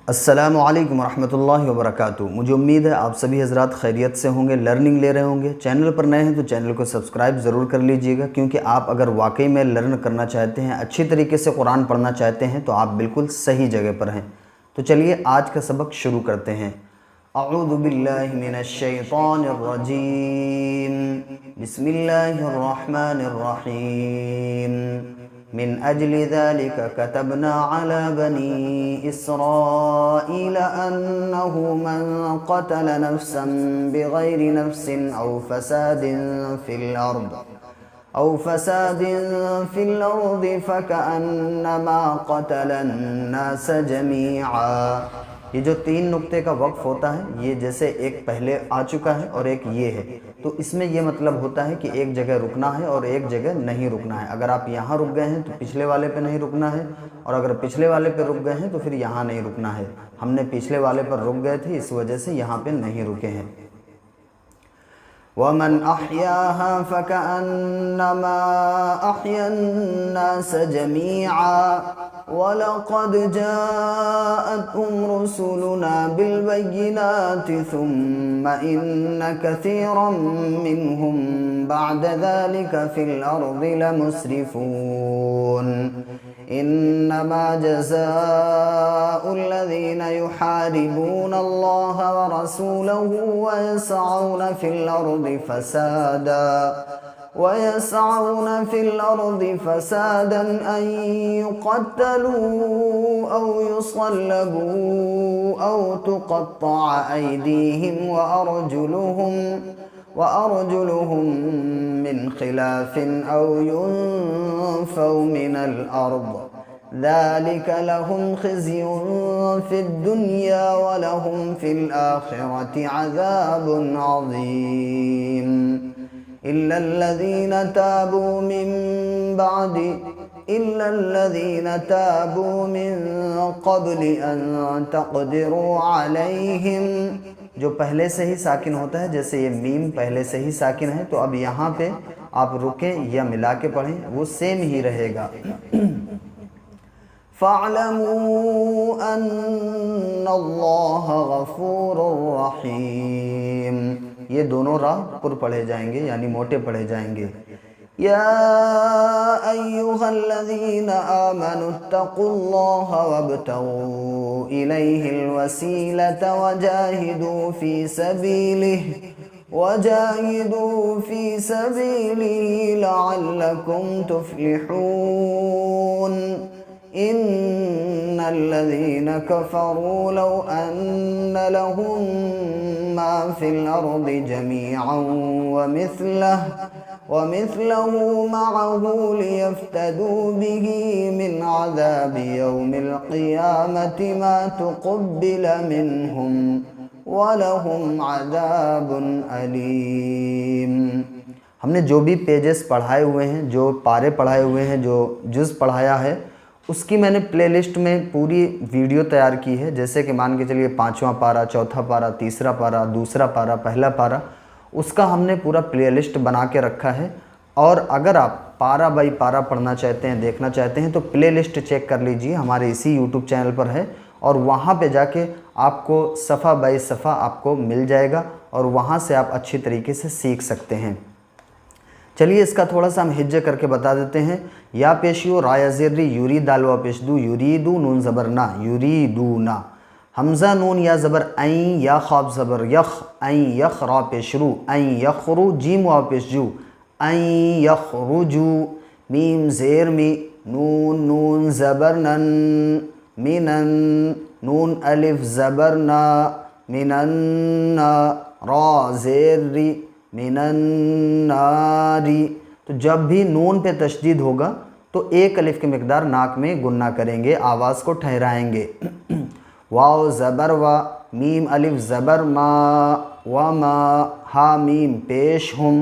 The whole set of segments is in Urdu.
السلام علیکم ورحمۃ اللہ وبرکاتہ۔ مجھے امید ہے آپ سبھی حضرات خیریت سے ہوں گے، لرننگ لے رہے ہوں گے۔ چینل پر نئے ہیں تو چینل کو سبسکرائب ضرور کر لیجئے گا، کیونکہ آپ اگر واقعی میں لرن کرنا چاہتے ہیں، اچھی طریقے سے قرآن پڑھنا چاہتے ہیں تو آپ بالکل صحیح جگہ پر ہیں۔ تو چلیے آج کا سبق شروع کرتے ہیں۔ اعوذ باللہ من الشیطان الرجیم، بسم اللہ الرحمن الرحیم۔ من اجل ذلك كتبنا على بني اسرائيل انه من قتل نفسا بغير نفس او فساد في الارض فكأنما قتل الناس جميعا۔ یہ جو 3 نقطے کا وقف ہوتا ہے، یہ جیسے ایک پہلے آ چکا ہے اور ایک یہ ہے، تو اس میں یہ مطلب ہوتا ہے کہ ایک جگہ رکنا ہے اور ایک جگہ نہیں رکنا ہے۔ اگر آپ یہاں رک گئے ہیں تو پچھلے والے پہ نہیں رکنا ہے، اور اگر پچھلے والے پہ رک گئے ہیں تو پھر یہاں نہیں رکنا ہے۔ ہم نے پچھلے والے پر رک گئے تھے، اس وجہ سے یہاں پہ نہیں رکے ہیں۔ وَمَنْ أَحْيَاهَا فَكَأَنَّمَا أَحْيَا النَّاسَ جَمِيعًا وَلَقَدْ جَاءَتْهُمْ رُسُلُنَا بِالْبَيِّنَاتِ ثُمَّ إِنَّ كَثِيرًا مِّنْهُمْ بَعْدَ ذَلِكَ فِي الْأَرْضِ لَمُسْرِفُونَ۔ إنما جزاء الذين يحاربون الله ورسوله ويسعون في الأرض فسادا أن يقتلوا أو يصلبوا أو تقطع أيديهم وأرجلهم من خلاف أو ينفوا من الأرض ذلك لهم خزي في الدنيا ولهم في الآخرة عذاب عظيم إلا الذين تابوا من قبل أن تقدروا عليهم۔ جو پہلے سے ہی ساکن ہوتا ہے، جیسے یہ میم پہلے سے ہی ساکن ہے، تو اب یہاں پہ آپ رکیں یا ملا کے پڑھیں، وہ سیم ہی رہے گا۔ فَاعْلَمُوا أَنَّ اللَّهَ غَفُورٌ رَحِيمٌ۔ یہ دونوں راہ پر پڑھے جائیں گے، یعنی موٹے پڑھے جائیں گے۔ يا أيها الذين آمنوا اتقوا الله وابتغوا إليه الوسيلة وجاهدوا في سبيله لعلكم تفلحون۔ إن الذين كفروا لو أن لهم ما في الأرض جميعا ومثله معه ليفتدوا به من عذاب يوم القيامة ما تقبل منهم وَلَهُمْ عَذَابٌ أَلِيمٌ۔ ہم نے جو بھی پیجز پڑھائے ہوئے ہیں، جو پارے پڑھائے ہوئے ہیں، جو جز پڑھایا ہے، اس کی میں نے پلے لسٹ میں پوری ویڈیو تیار کی ہے۔ جیسے کہ مان کے چلیے 5واں پارہ، 4تھا پارہ، 3را پارہ، 2سرا پارہ، پہلا پارہ، اس کا ہم نے پورا پلے لسٹ بنا کے رکھا ہے۔ اور اگر آپ پارہ بائی پارہ پڑھنا چاہتے ہیں، دیکھنا چاہتے ہیں، تو پلے لسٹ چیک کر لیجئے، ہمارے اسی یوٹیوب چینل پر ہے، اور وہاں پہ جا کے آپ کو صفحہ بائی صفحہ آپ کو مل جائے گا، اور وہاں سے آپ اچھی طریقے سے سیکھ سکتے ہیں۔ چلیے اس کا تھوڑا سا ہم ہجے کر کے بتا دیتے ہیں۔ یا پیشیو رایا زیری یوری دالوا پیش دو یوریدو نون زبر نا یوریدونا، حمزہ نون یا زبر این یا خواب زبر یخ این یخ را پیش رو این یخرو جیم وا پیش جو این یخرجو، میم زیر می نون زبر نن منن، نون الف زبر نا منن، را زیر ری منناری۔ تو جب بھی نون پہ تشدید ہوگا تو 1 الف کی مقدار ناک میں گننا کریں گے، آواز کو ٹھہرائیں گے۔ واو زبر وا، میم الف زبر ما، وما، ہا میم پیش ہم،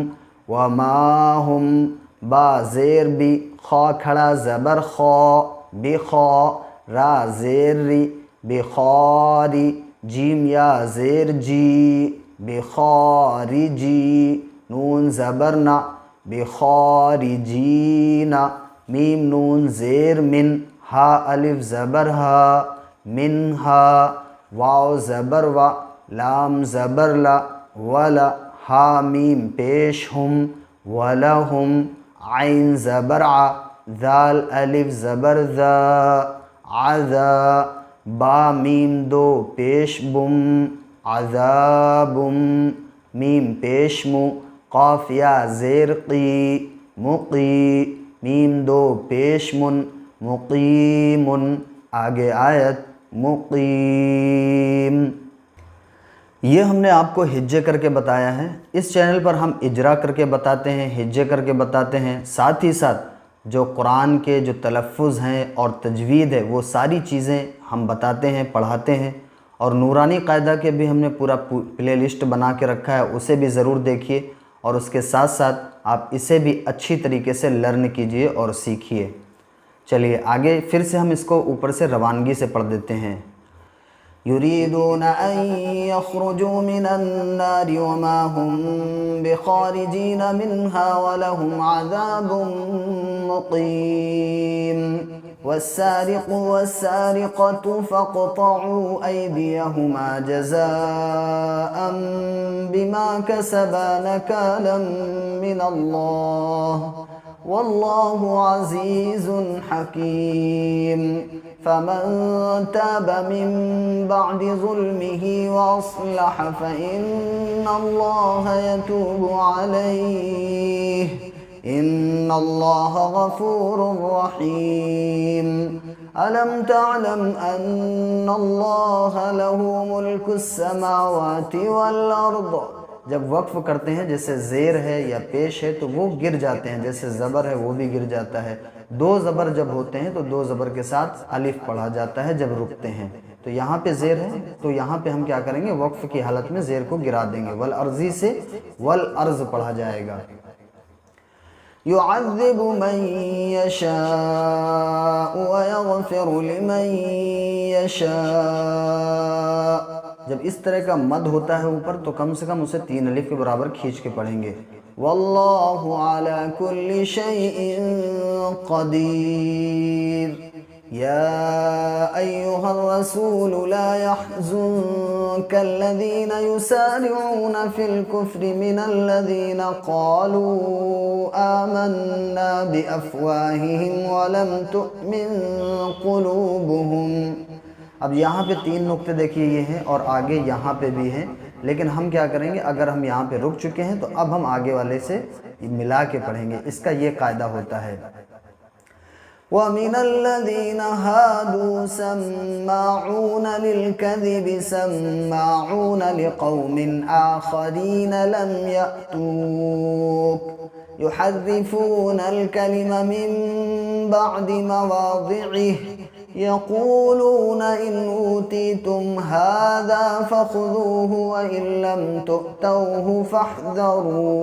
وما ہم، با زیر بی، خا کھڑا زبر خا، بخا، را زیر ری، بخاری، جیم یا زیر جی، بخارجی، نون زبر نا، بخارجین، میم نون زیر من، ہا الف زبر ہا، منہا واو زبر وا لام زبر لا ولا ہا میم پیش ہم ولہم عین زبر ع ذال الف زبر ذا عذا با میم دو پیش بم عذابم میم پیش مو قاف یا زیر قی مقی میم دو پیش من مقیم آگے آیت مقیم۔ یہ ہم نے آپ کو ہجے کر کے بتایا ہے۔ اس چینل پر ہم اجرا کر کے بتاتے ہیں، ہجے کر کے بتاتے ہیں، ساتھ ہی ساتھ جو قرآن کے جو تلفظ ہیں اور تجوید ہے وہ ساری چیزیں ہم بتاتے ہیں، پڑھاتے ہیں۔ اور نورانی قاعدہ کے بھی ہم نے پورا پلے لسٹ بنا کے رکھا ہے، اسے بھی ضرور دیکھیے، اور اس کے ساتھ ساتھ آپ اسے بھی اچھی طریقے سے لرن کیجئے اور سیکھیے۔ چلیے آگے پھر سے ہم اس کو اوپر سے روانگی سے پڑھ دیتے ہیں۔ يريدون أن يخرجوا من النار وما هم بخارجين منها ولهم عذاب مقيم والسارق والسارقة فاقطعوا أيديهما جزاء بما كسبا نكالا من الله والله عزيز حكيم فمن تاب من بعد ظلمه وأصلح فإن الله يتوب عليه إن الله غفور رحيم ألم تعلم أن الله له ملك السماوات والأرض۔ جب وقف کرتے ہیں جیسے زیر ہے یا پیش ہے تو وہ گر جاتے ہیں، جیسے زبر ہے وہ بھی گر جاتا ہے۔ دو زبر جب ہوتے ہیں تو دو زبر کے ساتھ الف پڑھا جاتا ہے جب رکتے ہیں۔ تو یہاں پہ زیر ہے تو یہاں پہ ہم کیا کریں گے، وقف کی حالت میں زیر کو گرا دیں گے، والارضی سے والارض پڑھا جائے گا۔ يعذب من يشاء ويغفر لمن يشاء۔ جب اس طرح کا مد ہوتا ہے اوپر تو کم سے کم اسے 3 الف کے برابر کھینچ کے پڑھیں گے۔ واللہ علی کل شیء قدیر۔ یا ایہا الرسول لا يحزنک الذین یسارعون فی الکفر من الذین قالوا آمنا بافواہہم ولم تؤمن قلوبہم۔ اب یہاں پہ 3 نقطے دیکھیے یہ ہیں اور آگے یہاں پہ بھی ہیں، لیکن ہم کیا کریں گے، اگر ہم یہاں پہ رک چکے ہیں تو اب ہم آگے والے سے ملا کے پڑھیں گے۔ اس کا یہ قاعدہ ہوتا ہے۔ وَمِنَ الَّذِينَ هَادُوا سَمَّاعُونَ لِلْكَذِبِ سَمَّاعُونَ لِقَوْمٍ آخَرِينَ لَمْ يَأْتُوكَ يُحَرِّفُونَ الْكَلِمَ مِنْ بَعْدِ مَوَاضِعِهِ يقولون إن أوتيتم هذا فخذوه وإن لم تؤتوه فاحذروا۔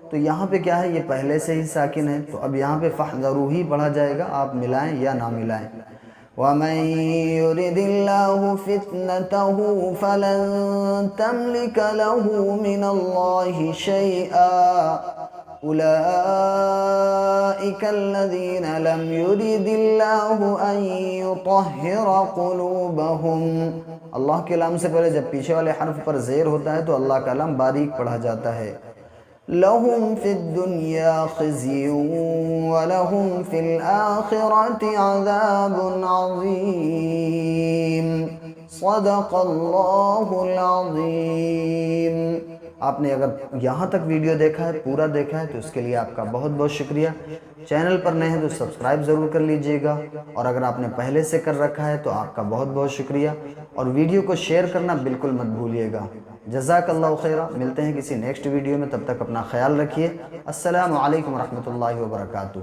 تو یہاں پہ کیا ہے، یہ پہلے سے ہی ساکن ہے تو اب یہاں پہ فاحذروا ہی پڑھا جائے گا، آپ ملائیں یا نہ ملائیں۔ وَمَن يُرِدِ اللَّهُ فِتْنَتَهُ فَلَن تَمْلِكَ لَهُ مِنَ اللَّهِ شَيْئًا أولئك الذين لم يرد الله أن يطهر قلوبهم۔ اللہ کے لام سے پہلے جب پیچھے والے حرف پر زیر ہوتا ہے تو اللہ کا لام باریک پڑھا جاتا ہے۔ لهم في الدنيا خزي ولهم في الآخرة عذاب عظيم صدق اللہ العظیم۔ آپ نے اگر یہاں تک ویڈیو دیکھا ہے، پورا دیکھا ہے، تو اس کے لیے آپ کا بہت بہت شکریہ۔ چینل پر نئے ہیں تو سبسکرائب ضرور کر لیجئے گا، اور اگر آپ نے پہلے سے کر رکھا ہے تو آپ کا بہت بہت شکریہ، اور ویڈیو کو شیئر کرنا بالکل مت بھولیے گا۔ جزاک اللہ خیرہ۔ ملتے ہیں کسی نیکسٹ ویڈیو میں، تب تک اپنا خیال رکھیے۔ السلام علیکم ورحمۃ اللہ وبرکاتہ۔